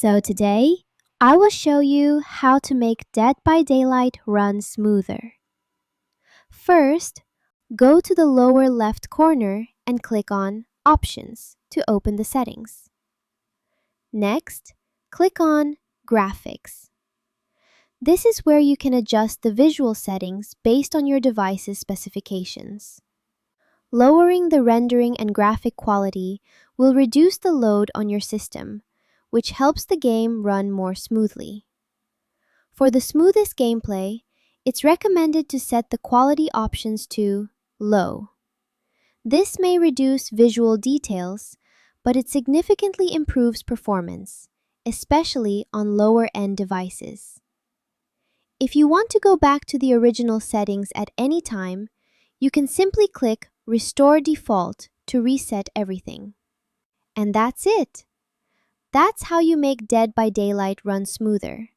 So today, I will show you how to make Dead by Daylight run smoother. First, go to the lower left corner and click on Options to open the settings. Next, click on Graphics. This is where you can adjust the visual settings based on your device's specifications. Lowering the rendering and graphic quality will reduce the load on your system, which helps the game run more smoothly. For the smoothest gameplay, it's recommended to set the quality options to low. This may reduce visual details, but it significantly improves performance, especially on lower-end devices. If you want to go back to the original settings at any time, you can simply click Restore Default to reset everything. And that's it! That's how you make Dead by Daylight run smoother.